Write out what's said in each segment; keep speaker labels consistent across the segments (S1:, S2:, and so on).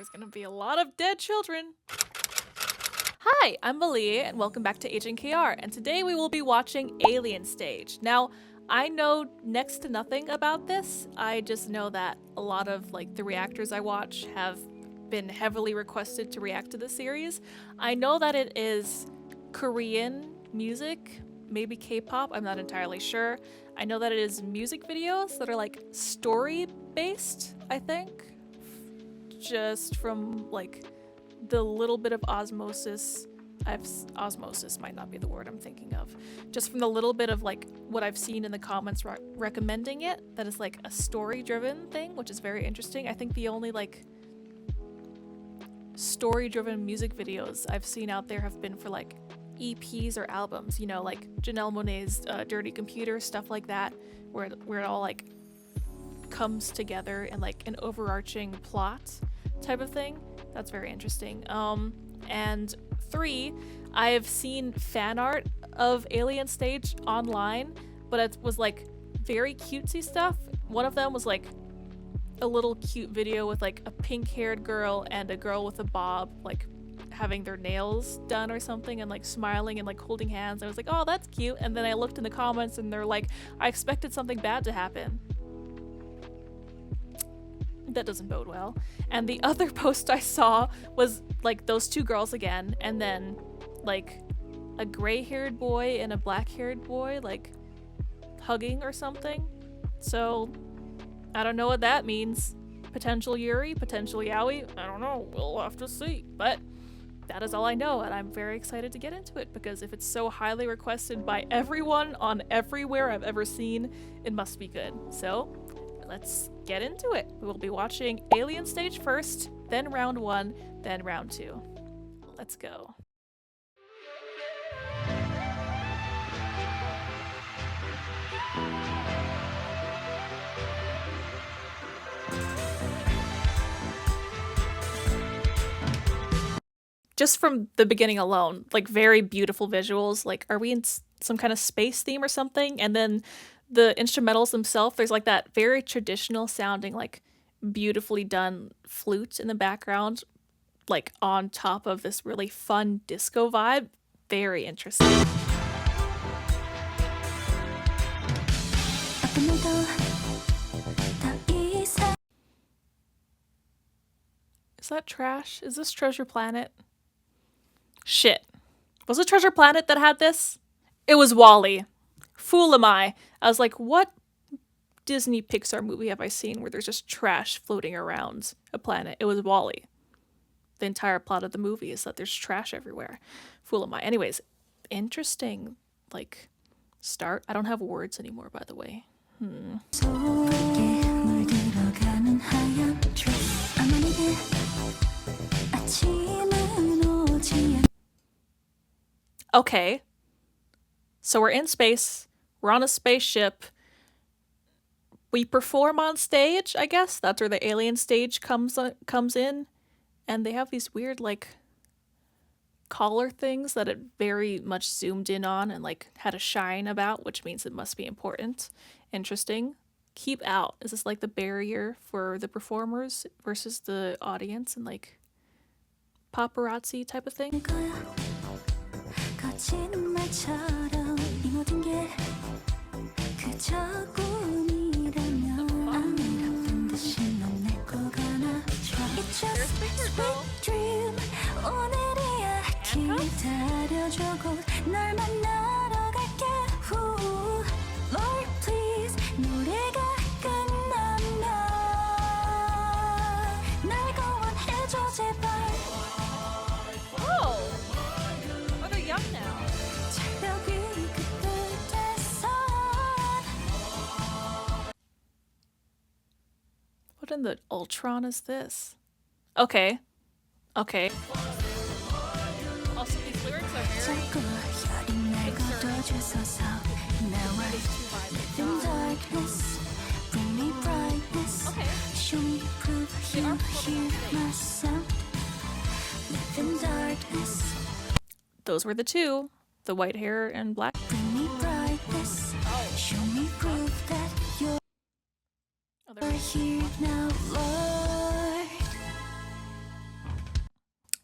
S1: there's gonna be a lot of dead children. Hi, I'm Malia, and welcome back to Agent KR, and today we will be watching Alien Stage. Now, I know next to nothing about this. I just know that a lot of the reactors I watch have been heavily requested to react to the series. I know that it is Korean music, maybe K-pop, I'm not entirely sure. I know that it is music videos that are story-based, I think. Just from the little bit of osmosis osmosis might not be the word I'm thinking of. Just from the little bit of what I've seen in the comments recommending it, that is a story-driven thing, which is very interesting. I think the only story-driven music videos I've seen out there have been for EPs or albums, you know, like Janelle Monáe's Dirty Computer, stuff like that, where it all comes together in an overarching plot type of thing. That's very interesting. And 3, I have seen fan art of Alien Stage online, but it was very cutesy stuff. One of them was a little cute video with a pink-haired girl and a girl with a bob having their nails done or something, and smiling and holding hands. I was like, oh, that's cute. And then I looked in the comments and they're like, I expected something bad to happen. That doesn't bode well. And the other post I saw was those 2 girls again, and then a gray-haired boy and a black-haired boy hugging or something. So I don't know what that means. Potential Yuri, potential Yaoi, I don't know, we'll have to see. But that is all I know, and I'm very excited to get into it, because if it's so highly requested by everyone on everywhere I've ever seen, it must be good. So let's get into it. We will be watching Alien Stage first, then round 1, then round 2. Let's go. Just from the beginning alone, very beautiful visuals. Are we in some kind of space theme or something? And then the instrumentals themselves, there's that very traditional sounding, beautifully done flute in the background, on top of this really fun disco vibe. Very interesting. Is that trash? Is this Treasure Planet? Shit. Was it Treasure Planet that had this? It was WALL-E. Fool am I. I was like, what Disney Pixar movie have I seen where there's just trash floating around a planet? It was WALL-E. The entire plot of the movie is that there's trash everywhere. Fool am I. Anyways, interesting, start. I don't have words anymore, by the way. Okay. So we're in space. We're on a spaceship. We perform on stage, I guess. That's where the Alien Stage comes in. And they have these weird, collar things that it very much zoomed in on and, had a shine about, which means it must be important. Interesting. Keep out. Is this, the barrier for the performers versus the audience and, paparazzi type of thing? Oh, they're young now. What in the Ultron is this? Okay. Okay. Also, these lyrics are very Those were the 2. The white hair and black.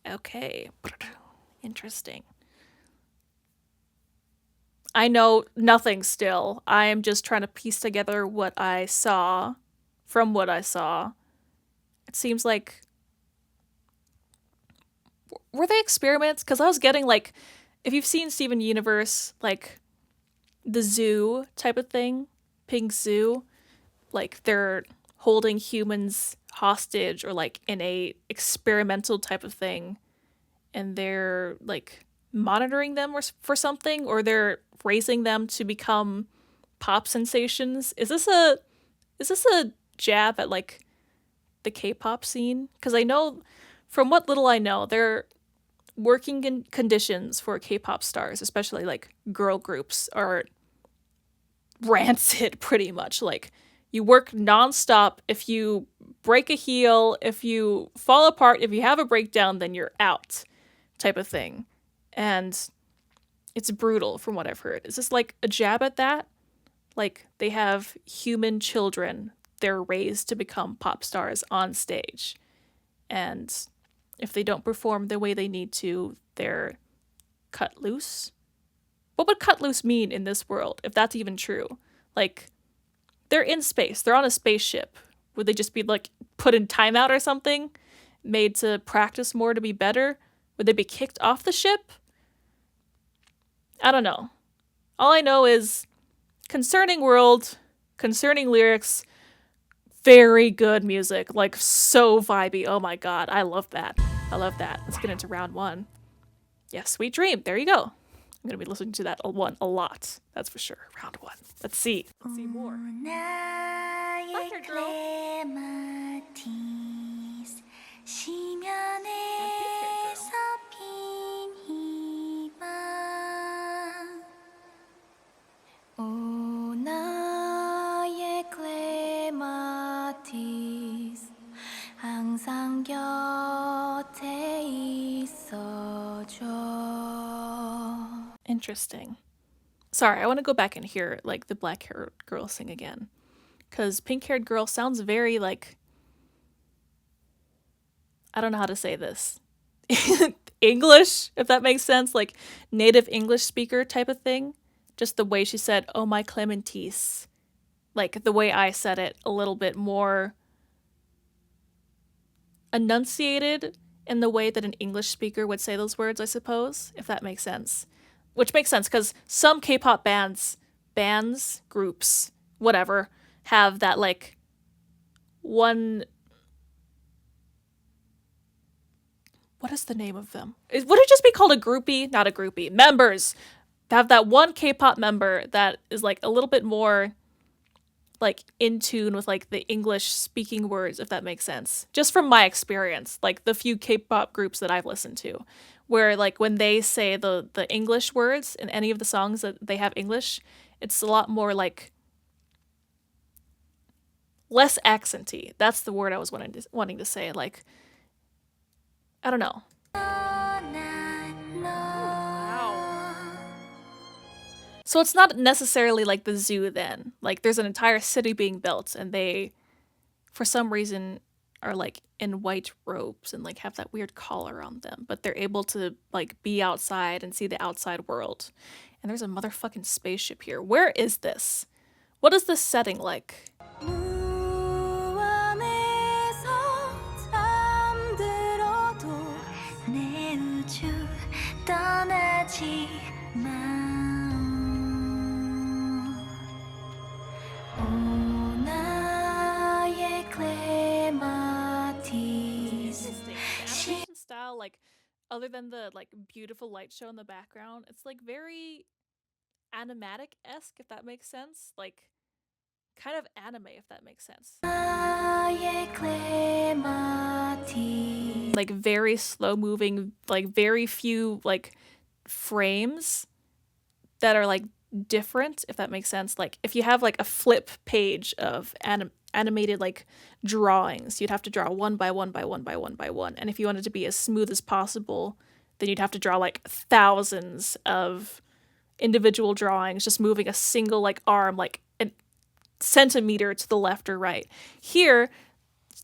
S1: Okay. Interesting. I know nothing still. I am just trying to piece together what I saw from what I saw. It seems like were they experiments? Because I was getting like, if you've seen Steven Universe, like the zoo type of thing, Pink Zoo, like they're holding humans hostage or like in a experimental type of thing, and they're like monitoring them or for something, or they're raising them to become pop sensations. Is this a jab at like the K-pop scene? Because I know, from what little I know, they're working in conditions for K-pop stars, especially like girl groups, are rancid pretty much. Like you work nonstop. If you break a heel, if you fall apart, if you have a breakdown, then you're out, type of thing. And it's brutal from what I've heard. Is this like a jab at that? Like they have human children, they're raised to become pop stars on stage. And if they don't perform the way they need to, they're cut loose. What would cut loose mean in this world, if that's even true? Like, they're in space, they're on a spaceship. Would they just be like put in timeout or something? Made to practice more to be better? Would they be kicked off the ship? I don't know. All I know is concerning world, concerning lyrics, very good music, like so vibey. Oh my god, I love that. I love that. Let's get into round one. Yeah, Sweet Dream. There you go. I'm gonna be listening to that one a lot. That's for sure. Round one. Let's see. Let's see more. Hi, there, girl.
S2: 항상 곁에 있어줘.
S1: Interesting. Sorry, I want to go back and hear like the black-haired girl sing again, because pink-haired girl sounds very like, I don't know how to say this. English, if that makes sense, like native English speaker type of thing. Just the way she said, "Oh my clementice," like the way I said it, a little bit more enunciated in the way that an English speaker would say those words, I suppose, if that makes sense. Which makes sense because some K-pop groups, whatever, have that like one. What is the name of them? Would it just be called a groupie? Not a groupie. Members. Have that one K-pop member that is like a little bit more like in tune with like the English speaking words, if that makes sense. Just from my experience, like the few K-pop groups that I've listened to, where like when they say the English words in any of the songs that they have English, it's a lot more like less accenty. That's the word I was wanting to say. Like, I don't know. So it's not necessarily like the zoo then. Like there's an entire city being built and they, for some reason, are like in white robes and like have that weird collar on them, but they're able to like be outside and see the outside world. And there's a motherfucking spaceship here. Where is this? What is this setting like? Animation style, like other than the like beautiful light show in the background, it's like very animatic-esque, if that makes sense. Like kind of anime, if that makes sense. Like very slow moving, like very few like frames that are like different, if that makes sense. Like if you have like a flip page of animated like drawings, you'd have to draw one by one by one by one by one. And if you wanted to be as smooth as possible, then you'd have to draw like thousands of individual drawings, just moving a single like arm like a centimeter to the left or right. Here,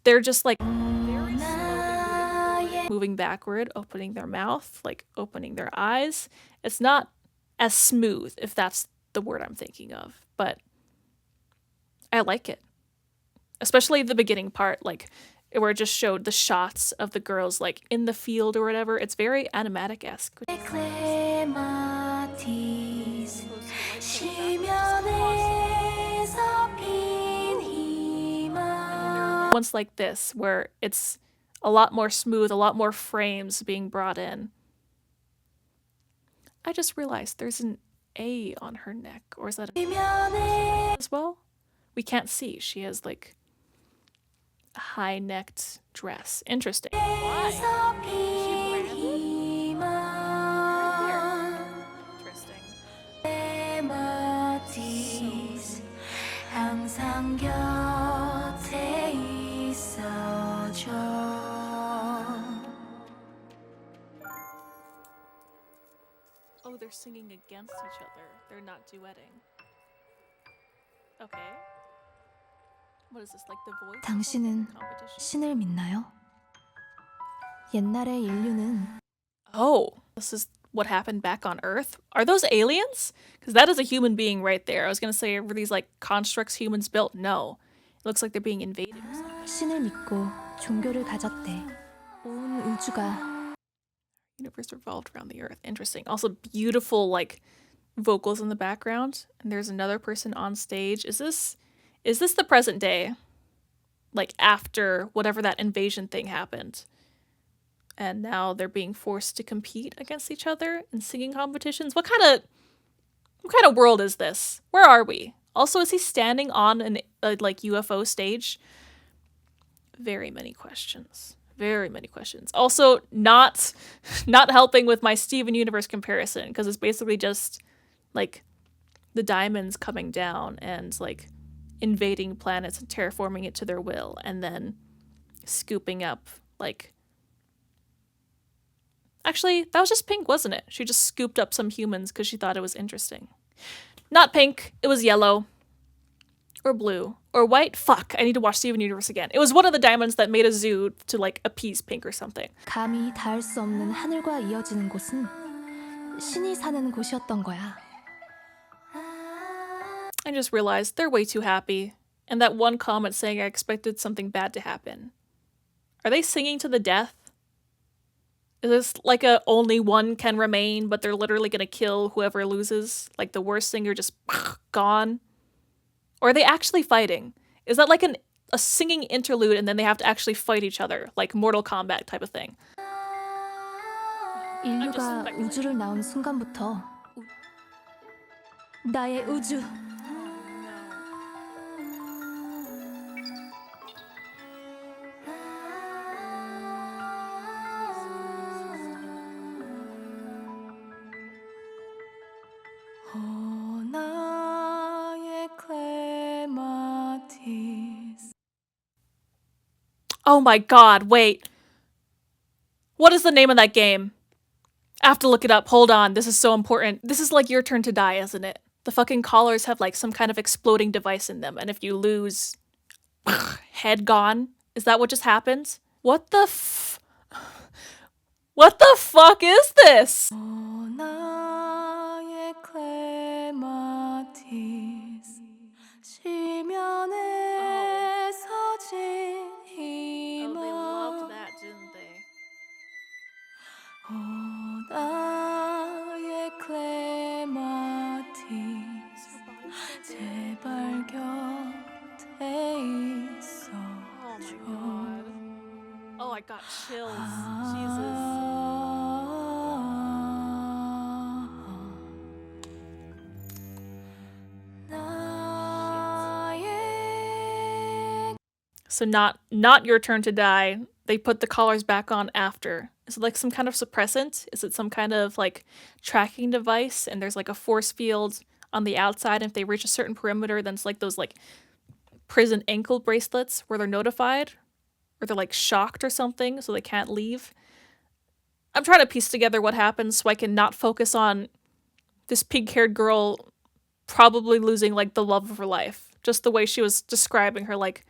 S1: they're just like very slowly moving backward, opening their mouth, like opening their eyes. It's not as smooth, if that's the word I'm thinking of, but I like it. Especially the beginning part, like where it just showed the shots of the girls like in the field or whatever. It's very animatic-esque.
S2: 클레마티스 시면에서 핀 희망
S1: Ones like this, where it's a lot more smooth, a lot more frames being brought in. I just realized there's an A on her neck, or is that
S2: 시면에
S1: as well? We can't see. She has like a high-necked dress. Interesting. Why?
S2: 에서 핀 희망
S1: Interesting.
S2: 클레마티스 항상 곁에 있어줘
S1: Oh, they're singing against each other. They're not duetting. Okay. What is this, like The Voice? or
S2: 당신은
S1: something? Competition?
S2: 신을 믿나요? 옛날의 인류는
S1: Oh, this is what happened back on Earth? Are those aliens? Because that is a human being right there. I was gonna say, were these like constructs humans built? No. It looks like they're being invaded or something.
S2: 신을 믿고 종교를 가졌대. 온 우주가
S1: Universe revolved around the Earth. Interesting. Also beautiful like vocals in the background. And there's another person on stage. Is this the present day? Like after whatever that invasion thing happened. And now they're being forced to compete against each other in singing competitions. What kind of world is this? Where are we? Also, is he standing on an like UFO stage? Very many questions. Very many questions. Also, not helping with my Steven Universe comparison, because it's basically just like the diamonds coming down and like invading planets and terraforming it to their will, and then scooping up like. Actually, that was just pink, wasn't it? She just scooped up some humans because she thought it was interesting. Not pink. It was yellow. Or blue. Or white. Fuck, I need to watch Steven Universe again. It was one of the diamonds that made a zoo to like appease pink or something.
S2: 감히 닿을 수 없는 하늘과 이어지는 곳은 신이 사는 곳이었던 거야.
S1: I just realized they're way too happy. And that one comment saying I expected something bad to happen. Are they singing to the death? Is this like a only one can remain, but they're literally gonna kill whoever loses? Like the worst singer just gone? Or are they actually fighting? Is that like a singing interlude and then they have to actually fight each other? Like Mortal Kombat type of thing.
S2: 인류가 우주를 나온 순간부터 나의 우주 나의 클레마티스
S1: Oh my god, wait. What is the name of that game? I have to look it up. Hold on, this is so important. This is like Your Turn to Die, isn't it? The fucking collars have like some kind of exploding device in them, and if you lose, head gone. Is that what just happened? What the What the fuck is this?
S2: 나의 클레마티스 지면에 서진 희망
S1: that, didn't they?
S2: 나의 클레마티스 제발 곁에 있어줘
S1: Oh, I got chills. Jesus. So not Your Turn to Die. They put the collars back on after. Is it like some kind of suppressant? Is it some kind of like tracking device? And there's like a force field on the outside. And if they reach a certain perimeter, then it's like those like prison ankle bracelets where they're notified. Or they're like shocked or something, so they can't leave. I'm trying to piece together what happens so I can not focus on this pink-haired girl probably losing like the love of her life. Just the way she was describing her, like,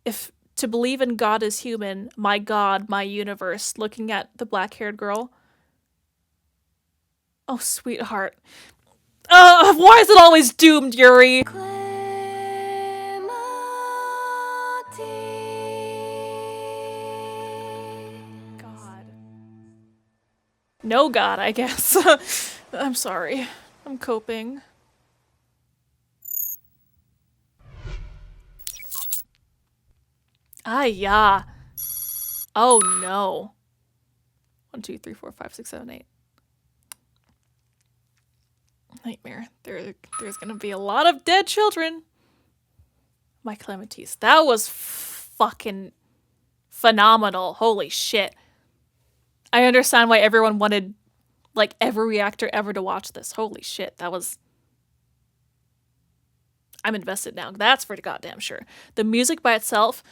S1: if To believe in God is human, my God, my universe, looking at the black-haired girl. Oh, sweetheart. Why is it always doomed, Yuri? God. No God, I guess. I'm sorry. I'm coping. Ah, yeah. Oh, no. 1, 2, 3, 4, 5, 6, 7, 8. Nightmare. There's gonna be a lot of dead children. My Clementes. That was fucking phenomenal. Holy shit. I understand why everyone wanted, like, every reactor ever to watch this. Holy shit. That was... I'm invested now. That's for goddamn sure. The music by itself...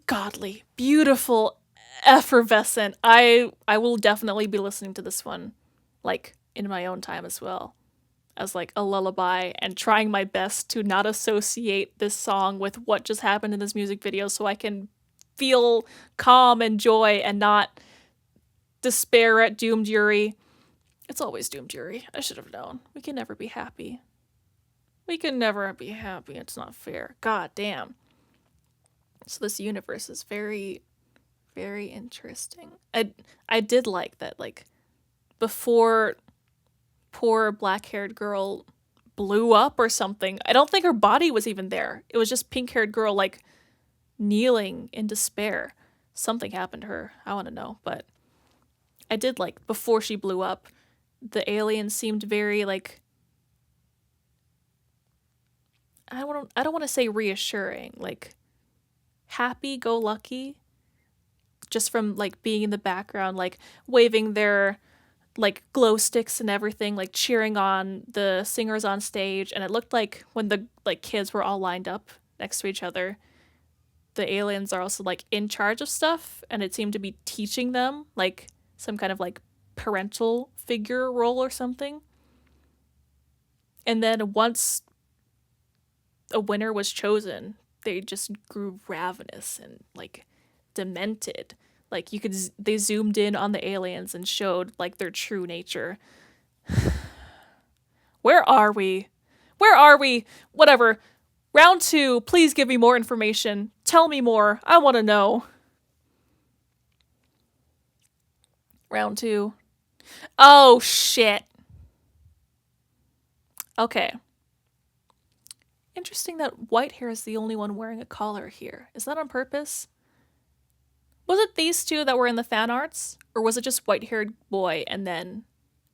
S1: godly. Beautiful. Effervescent. I will definitely be listening to this one, like, in my own time as well, as like a lullaby, and trying my best to not associate this song with what just happened in this music video so I can feel calm and joy and not despair at doomed Yuri. It's always doomed Yuri. I should have known. We can never be happy. We can never be happy. It's not fair. God damn. So this universe is very, very interesting. I did like that, like, before poor black-haired girl blew up or something, I don't think her body was even there. It was just pink-haired girl, like, kneeling in despair. Something happened to her. I want to know, but I did like, before she blew up, the alien seemed very, like, I don't want to say reassuring, like, happy-go-lucky, just from, like, being in the background, like, waving their, like, glow sticks and everything, like, cheering on the singers on stage. And it looked like when the, like, kids were all lined up next to each other, the aliens are also, like, in charge of stuff, and it seemed to be teaching them, like, some kind of, like, parental figure role or something. And then once a winner was chosen, they just grew ravenous and, like, demented. Like, you could, they zoomed in on the aliens and showed, like, their true nature. Where are we? Where are we? Whatever. Round 2, please give me more information. Tell me more. I want to know. Round 2. Oh, shit. Okay. Interesting that Whitehair is the only one wearing a collar here. Is that on purpose? Was it these two that were in the fan arts? Or was it just white-haired boy and then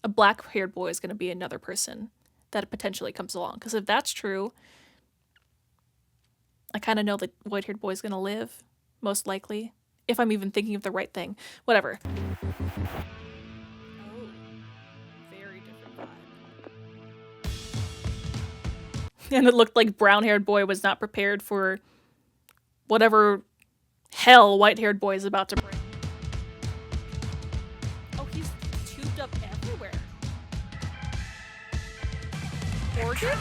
S1: a black-haired boy is going to be another person that potentially comes along? Because if that's true, I kind of know that white-haired boy is going to live, most likely. If I'm even thinking of the right thing. Whatever. Oh, very different vibe. And it looked like brown-haired boy was not prepared for whatever hell white-haired boy is about to bring. Oh, he's tubed up everywhere. Organ?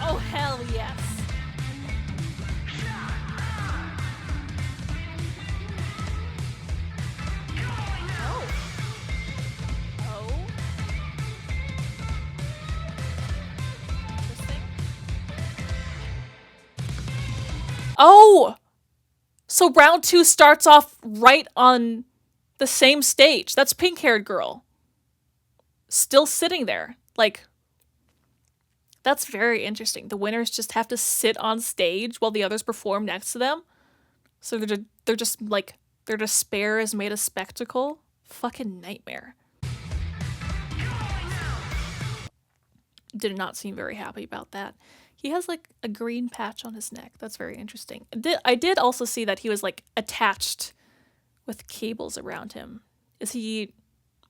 S1: Oh, hell yes. Oh. Oh. Interesting. Oh! So round 2 starts off right on the same stage. That's pink-haired girl. Still sitting there. Like, that's very interesting. The winners just have to sit on stage while the others perform next to them. So they're just like, their despair is made a spectacle. Fucking nightmare. Did not seem very happy about that. He has, like, a green patch on his neck. That's very interesting. I did also see that he was, like, attached with cables around him. Is he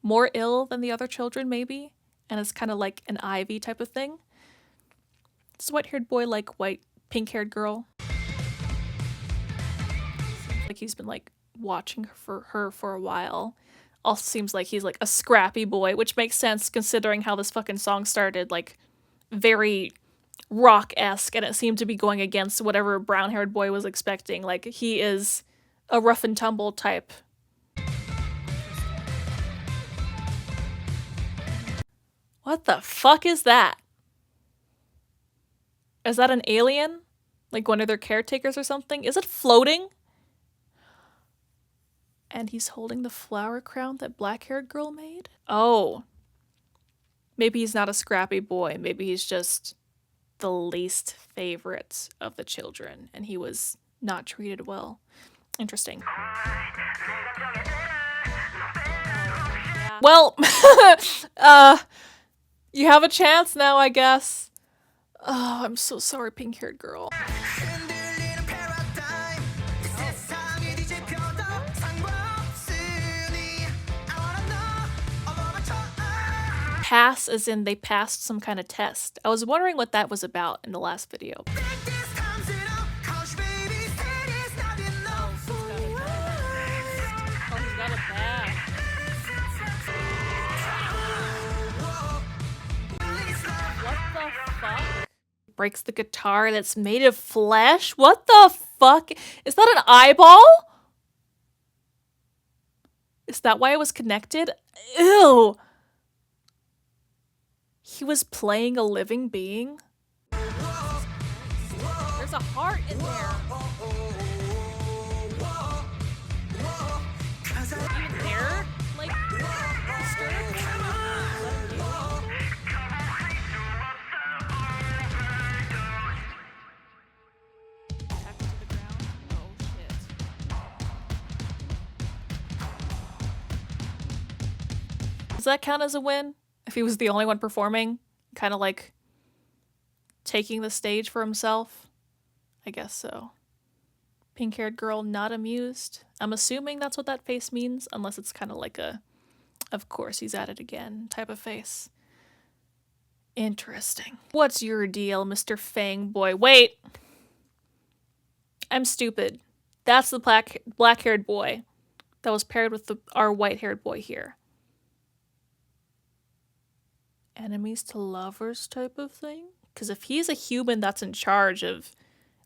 S1: more ill than the other children, maybe? And it's kind of like an Ivy type of thing? Does white-haired boy like pink-haired girl? Seems like he's been, like, watching her for a while. Also seems like he's, like, a scrappy boy, which makes sense considering how this fucking song started, like, very rock-esque, and it seemed to be going against whatever brown-haired boy was expecting. Like, he is a rough and tumble type. What the fuck is that? Is that an alien? Like one of their caretakers or something? Is it floating? And he's holding the flower crown that black-haired girl made? Oh. Maybe he's not a scrappy boy. Maybe he's just the least favorite of the children, and he was not treated well. Interesting. Well, you have a chance now, I guess. Oh, I'm so sorry, pink-haired girl. Pass as in they passed some kind of test. I was wondering what that was about in the last video. Oh, he's got a bag. What the fuck? Breaks the guitar that's made of flesh? What the fuck? Is that an eyeball? Is that why it was connected? Ew! He was playing a living being? There's a heart in there. Even there? Like, does that count as a win? If he was the only one performing? Kind of like taking the stage for himself? I guess so. Pink-haired girl not amused. I'm assuming that's what that face means, unless it's kind of like a, of course he's at it again type of face. Interesting. What's your deal, Mr. Fang Boy? Wait! I'm stupid. That's the black-haired boy that was paired with our white-haired boy here. Enemies to lovers type of thing? Because if he's a human that's in charge of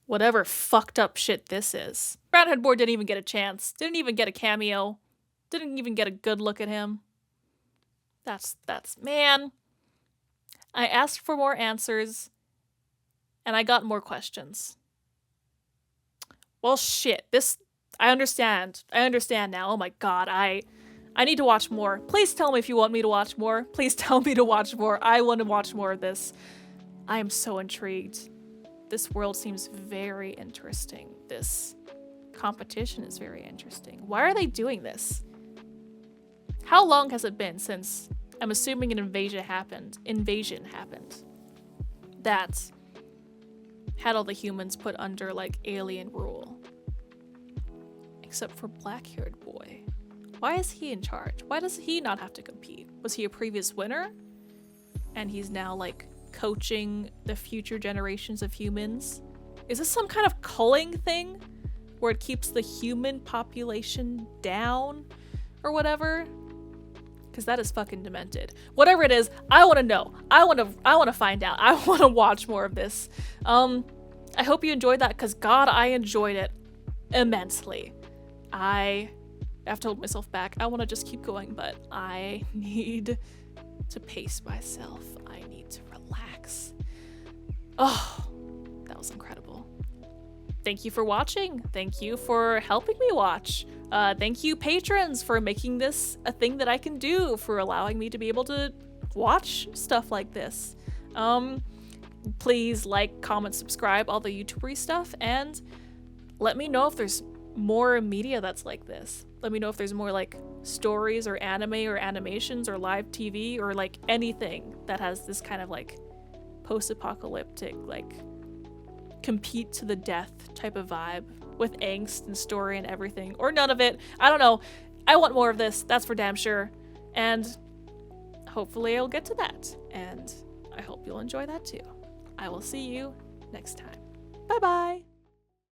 S1: whatever fucked up shit this is. Brownhead boy didn't even get a chance. Didn't even get a cameo. Didn't even get a good look at him. That's, man. I asked for more answers, and I got more questions. Well, shit. I understand. I understand now. Oh my god, I need to watch more. Please tell me if you want me to watch more. Please tell me to watch more. I want to watch more of this. I am so intrigued. This world seems very interesting. This competition is very interesting. Why are they doing this? How long has it been since, I'm assuming, an invasion happened, that had all the humans put under, like, alien rule? Except for black-haired boy. Why is he in charge? Why does he not have to compete? Was he a previous winner? And he's now, like, coaching the future generations of humans? Is this some kind of culling thing? Where it keeps the human population down? Or whatever? Because that is fucking demented. Whatever it is, I want to know. I want to find out. I want to watch more of this. I hope you enjoyed that, because God, I enjoyed it immensely. I have to hold myself back. I want to just keep going, but I need to pace myself. I need to relax. Oh, that was incredible. Thank you for watching. Thank you for helping me watch. Thank you, patrons, for making this a thing that I can do, for allowing me to be able to watch stuff like this. Please like, comment, subscribe, all the YouTubery stuff, and let me know if there's more media that's like this. Let me know if there's more like stories or anime or animations or live TV or like anything that has this kind of like post-apocalyptic, like compete to the death type of vibe with angst and story and everything, or none of it. I don't know. I want more of this, that's for damn sure. And hopefully I'll get to that. And I hope you'll enjoy that too. I will see you next time. Bye bye.